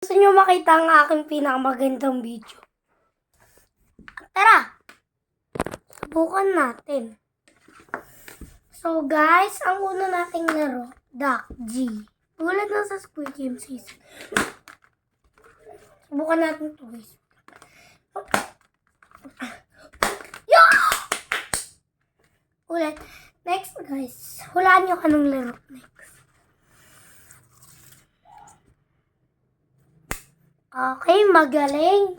Gusto nyo makita ang aking pinakamagandang video? Tara! Subukan natin. So guys, ang una nating laro, Duck G. Tulad na sa Squid Game season. Subukan natin ito guys. Ulit. Next guys, hulaan nyo anong laro next. Okay, magaling.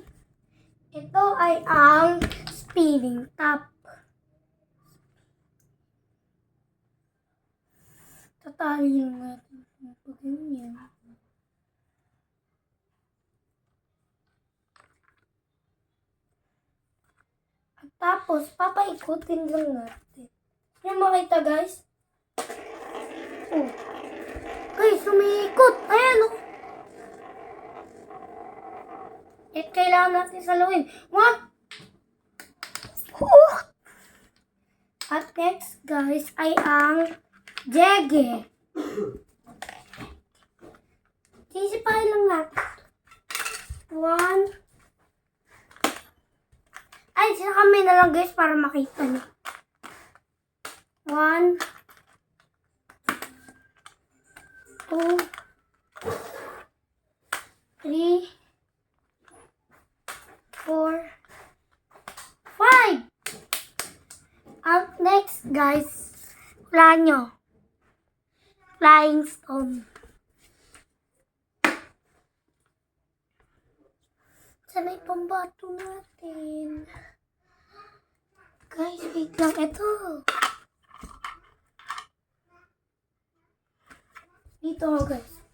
Ito ay ang spinning top. Tatali lang natin pag ganyan. At tapos, papaikutin lang natin. Yan makita guys. Oh. Guys, umiikot. Ayan o. At kailangan natin saluhin. What? At next guys ay ang Jege. Sisipahin lang natin. 1. Ay, sila kami na lang guys para makita niyo. 1, 2, 3, 4, 5. At next guys, hulaan nyo. Flying stone. Sana yung pambato natin. Guys, wait lang. Ito. Dito guys.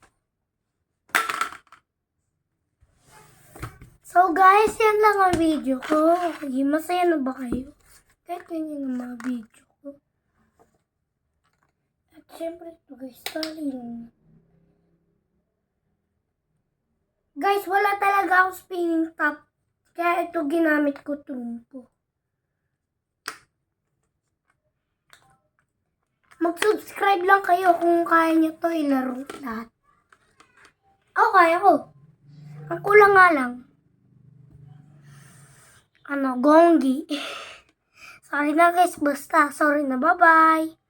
So guys, yan lang ang video ko. Okay, masaya na ba kayo? Kahit ganyan ang mga video ko. At syempre ito guys, tali lang. Guys, wala talaga akong spinning top. Kaya ito ginamit ko trumpo. Mag-subscribe lang kayo kung kaya nyo to ilaro lahat. Kaya ko. Ang kulang nga lang. Gonggi. Sorry na guys, basta. Sorry na, bye-bye.